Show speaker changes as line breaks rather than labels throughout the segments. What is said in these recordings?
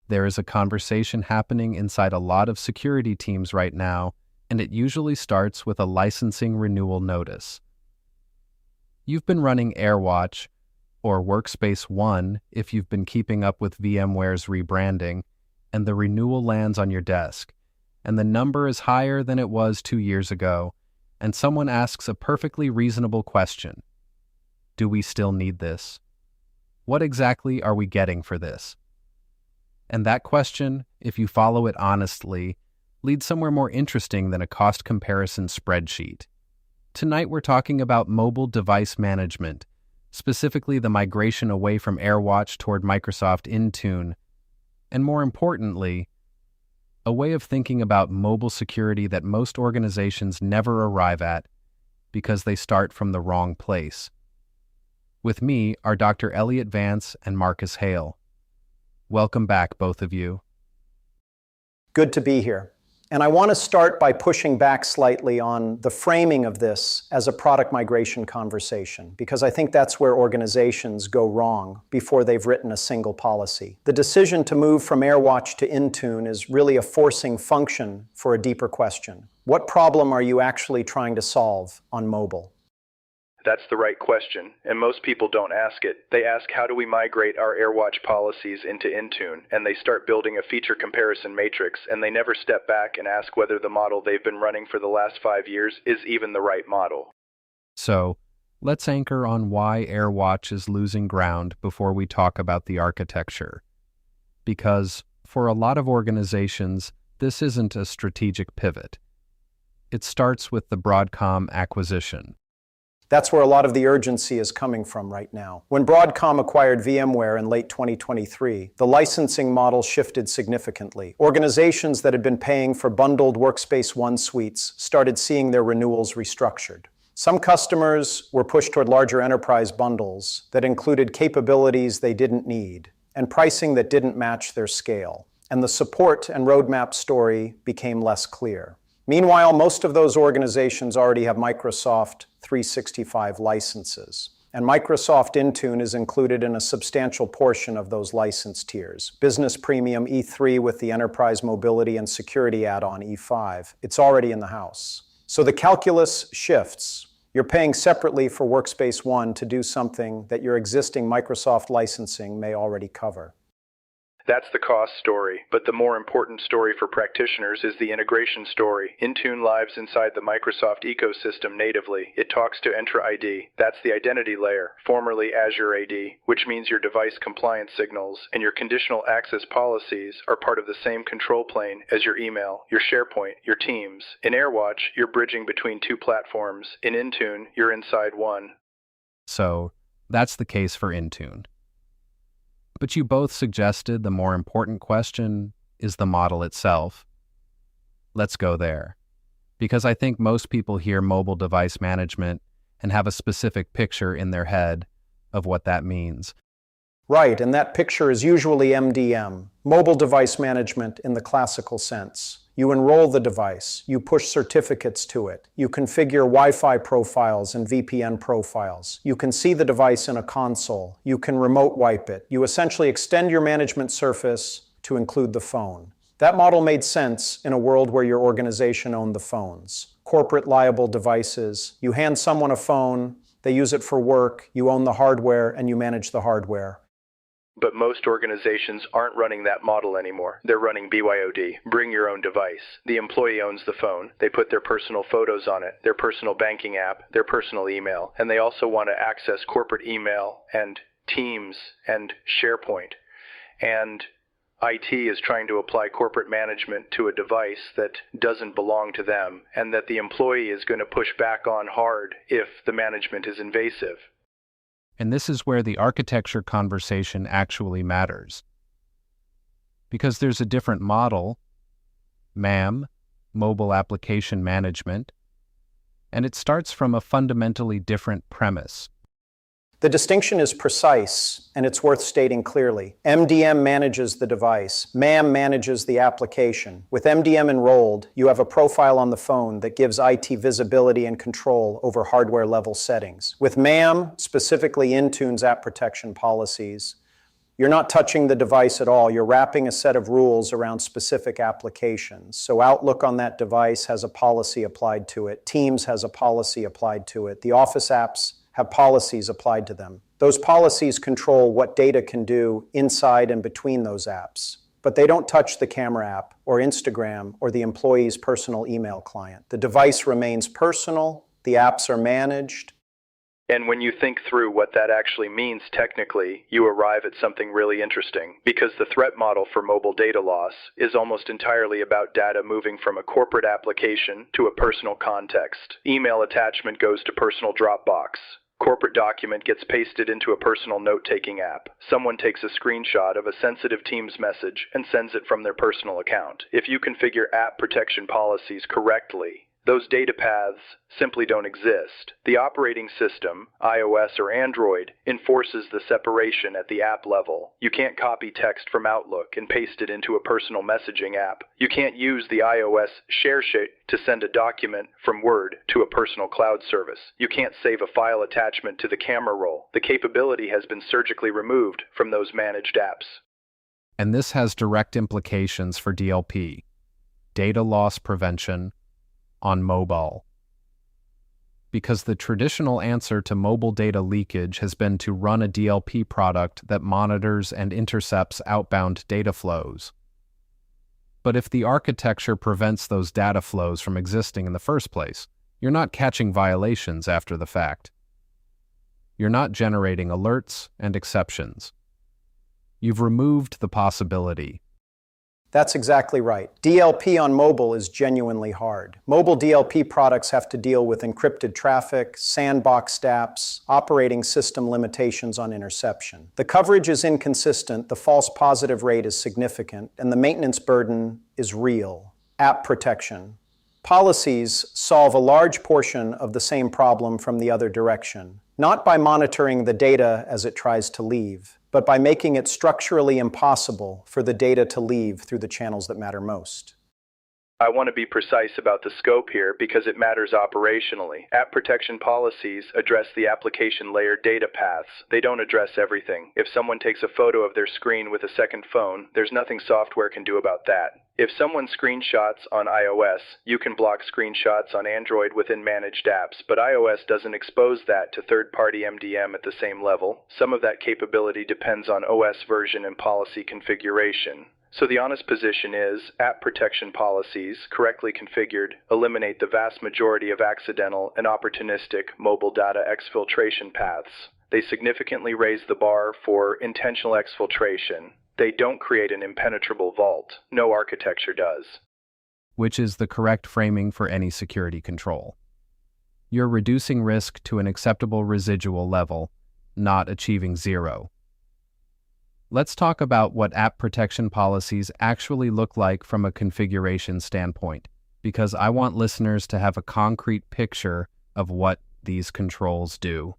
There is a conversation happening inside a lot of security teams right now, and it usually starts with a licensing renewal notice. You've been running AirWatch, or Workspace ONE if you've been keeping up with VMware's rebranding, and the renewal lands on your desk, and the number is higher than it was 2 years ago, and someone asks a perfectly reasonable question. Do we still need this? What exactly are we getting for this? And that question, if you follow it honestly, leads somewhere more interesting than a cost comparison spreadsheet. Tonight we're talking about mobile device management, specifically the migration away from AirWatch toward Microsoft Intune, and more importantly, a way of thinking about mobile security that most organizations never arrive at because they start from the wrong place. With me are Dr. Elliott Vance and Marcus Hale. Welcome back, both of you.
Good to be here. And I want to start by pushing back slightly on the framing of this as a product migration conversation, because I think that's where organizations go wrong before they've written a single policy. The decision to move from AirWatch to Intune is really a forcing function for a deeper question. What problem are you actually trying to solve on mobile?
That's the right question, and most people don't ask it. They ask, how do we migrate our AirWatch policies into Intune? And they start building a feature comparison matrix, and they never step back and ask whether the model they've been running for the last 5 years is even the right model.
So, let's anchor on why AirWatch is losing ground before we talk about the architecture. Because, for a lot of organizations, this isn't a strategic pivot. It starts with the Broadcom acquisition.
That's where a lot of the urgency is coming from right now. When Broadcom acquired VMware in late 2023, the licensing model shifted significantly. Organizations that had been paying for bundled Workspace ONE suites started seeing their renewals restructured. Some customers were pushed toward larger enterprise bundles that included capabilities they didn't need and pricing that didn't match their scale. And the support and roadmap story became less clear. Meanwhile, most of those organizations already have Microsoft 365 licenses, and Microsoft Intune is included in a substantial portion of those license tiers. Business Premium E3 with the Enterprise Mobility and Security add-on E5. It's already in the house. So the calculus shifts. You're paying separately for Workspace ONE to do something that your existing Microsoft licensing may already cover.
That's the cost story, but the more important story for practitioners is the integration story. Intune lives inside the Microsoft ecosystem natively. It talks to Entra ID. That's the identity layer, formerly Azure AD, which means your device compliance signals and your conditional access policies are part of the same control plane as your email, your SharePoint, your Teams. In AirWatch, you're bridging between two platforms. In Intune, you're inside one.
So, that's the case for Intune. But you both suggested the more important question is the model itself. Let's go there, because I think most people hear mobile device management and have a specific picture in their head of what that means.
Right, and that picture is usually MDM, mobile device management in the classical sense. You enroll the device, you push certificates to it, you configure Wi-Fi profiles and VPN profiles, you can see the device in a console, you can remote wipe it, you essentially extend your management surface to include the phone. That model made sense in a world where your organization owned the phones. Corporate liable devices, you hand someone a phone, they use it for work, you own the hardware, and you manage the hardware.
But most organizations aren't running that model anymore. They're running BYOD, bring your own device. The employee owns the phone. They put their personal photos on it, their personal banking app, their personal email, and they also want to access corporate email and Teams and SharePoint. And IT is trying to apply corporate management to a device that doesn't belong to them, and that the employee is going to push back on hard if the management is invasive.
And this is where the architecture conversation actually matters. Because there's a different model, MAM, Mobile Application Management, and it starts from a fundamentally different premise.
The distinction is precise, and it's worth stating clearly. MDM manages the device. MAM manages the application. With MDM enrolled, you have a profile on the phone that gives IT visibility and control over hardware-level settings. With MAM, specifically Intune's app protection policies, You're not touching the device at all. You're wrapping a set of rules around specific applications. So Outlook on that device has a policy applied to it. Teams has a policy applied to it. The Office apps have policies applied to them. Those policies control what data can do inside and between those apps. But they don't touch the camera app or Instagram or the employee's personal email client. The device remains personal. The apps are managed.
And when you think through what that actually means technically, you arrive at something really interesting. Because the threat model for mobile data loss is almost entirely about data moving from a corporate application to a personal context. Email attachment goes to personal Dropbox. Corporate document gets pasted into a personal note-taking app. Someone takes a screenshot of a sensitive Teams message and sends it from their personal account. If you configure app protection policies correctly, those data paths simply don't exist. The operating system, iOS or Android, enforces the separation at the app level. You can't copy text from Outlook and paste it into a personal messaging app. You can't use the iOS share sheet to send a document from Word to a personal cloud service. You can't save a file attachment to the camera roll. The capability has been surgically removed from those managed apps.
And this has direct implications for DLP, data loss prevention, on mobile. Because the traditional answer to mobile data leakage has been to run a DLP product that monitors and intercepts outbound data flows. But if the architecture prevents those data flows from existing in the first place, you're not catching violations after the fact. You're not generating alerts and exceptions. You've removed the possibility.
That's exactly right. DLP on mobile is genuinely hard. Mobile DLP products have to deal with encrypted traffic, sandboxed apps, operating system limitations on interception. The coverage is inconsistent, the false positive rate is significant, and the maintenance burden is real. App protection. Policies solve a large portion of the same problem from the other direction, not by monitoring the data as it tries to leave, but by making it structurally impossible for the data to leave through the channels that matter most.
I want to be precise about the scope here because it matters operationally. App protection policies address the application layer data paths. They don't address everything. If someone takes a photo of their screen with a second phone, there's nothing software can do about that. If someone screenshots on iOS, you can block screenshots on Android within managed apps, but iOS doesn't expose that to third-party MDM at the same level. Some of that capability depends on OS version and policy configuration. So the honest position is, app protection policies, correctly configured, eliminate the vast majority of accidental and opportunistic mobile data exfiltration paths. They significantly raise the bar for intentional exfiltration. They don't create an impenetrable vault. No architecture does.
Which is the correct framing for any security control. You're reducing risk to an acceptable residual level, not achieving zero. Let's talk about what app protection policies actually look like from a configuration standpoint, because I want listeners to have a concrete picture of what these controls do.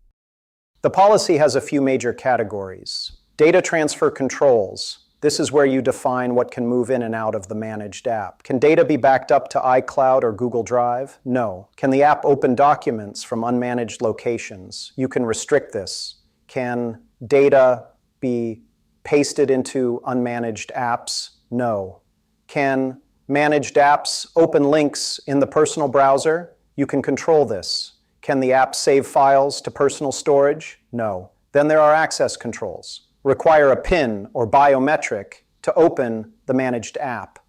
The policy has a few major categories. Data transfer controls. This is where you define what can move in and out of the managed app. Can data be backed up to iCloud or Google Drive? No. Can the app open documents from unmanaged locations? You can restrict this. Can data be pasted into unmanaged apps? No. Can managed apps open links in the personal browser? You can control this. Can the app save files to personal storage? No. Then there are access controls. Require a PIN or biometric to open the managed app.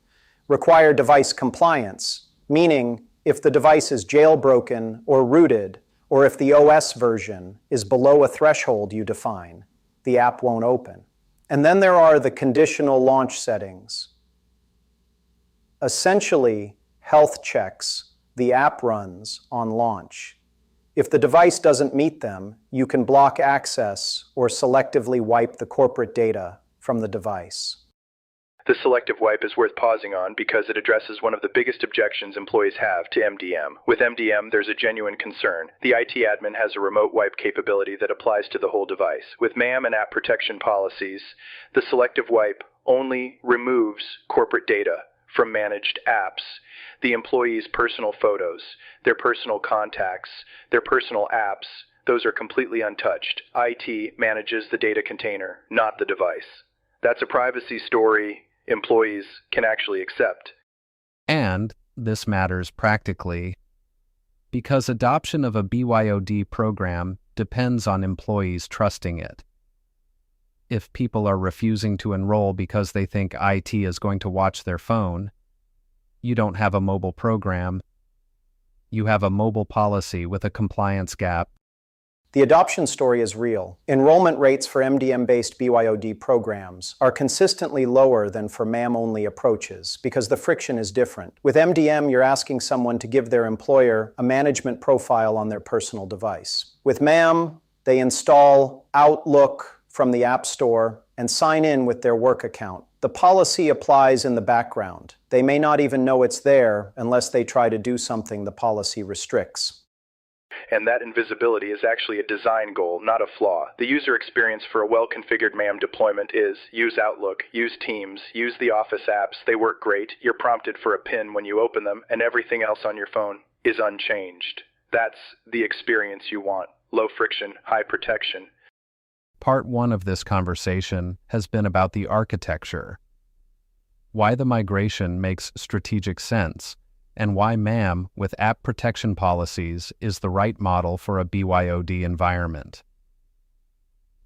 Require device compliance, meaning if the device is jailbroken or rooted, or if the OS version is below a threshold you define, the app won't open. And then there are the conditional launch settings. Essentially, health checks the app runs on launch. If the device doesn't meet them, you can block access or selectively wipe the corporate data from the device.
The selective wipe is worth pausing on because it addresses one of the biggest objections employees have to MDM. With MDM, there's a genuine concern. The IT admin has a remote wipe capability that applies to the whole device. With MAM and app protection policies, the selective wipe only removes corporate data from managed apps, the employee's personal photos, their personal contacts, their personal apps, Those are completely untouched. IT manages the data container, not the device. That's a privacy story employees can actually accept.
And this matters practically because adoption of a BYOD program depends on employees trusting it. If people are refusing to enroll because they think IT is going to watch their phone, you don't have a mobile program. You have a mobile policy with a compliance gap.
The adoption story is real. Enrollment rates for MDM-based BYOD programs are consistently lower than for MAM-only approaches because the friction is different. With MDM, you're asking someone to give their employer a management profile on their personal device. With MAM, they install Outlook from the App Store and sign in with their work account. The policy applies in the background. They may not even know it's there unless they try to do something the policy restricts.
And that invisibility is actually a design goal, not a flaw. The user experience for a well-configured MAM deployment is use Outlook, use Teams, use the Office apps. They work great. You're prompted for a PIN when you open them, and everything else on your phone is unchanged. That's the experience you want. Low friction, high protection.
Part 1 of this conversation has been about the architecture, why the migration makes strategic sense, and why MAM with app protection policies is the right model for a BYOD environment.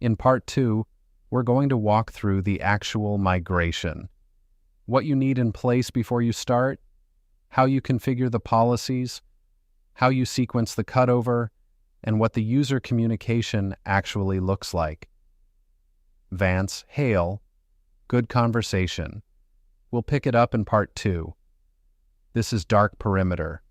In Part 2, we're going to walk through the actual migration, what you need in place before you start, how you configure the policies, how you sequence the cutover, and what the user communication actually looks like. Vance, Hale, good conversation. We'll pick it up in Part 2. This is Dark Perimeter.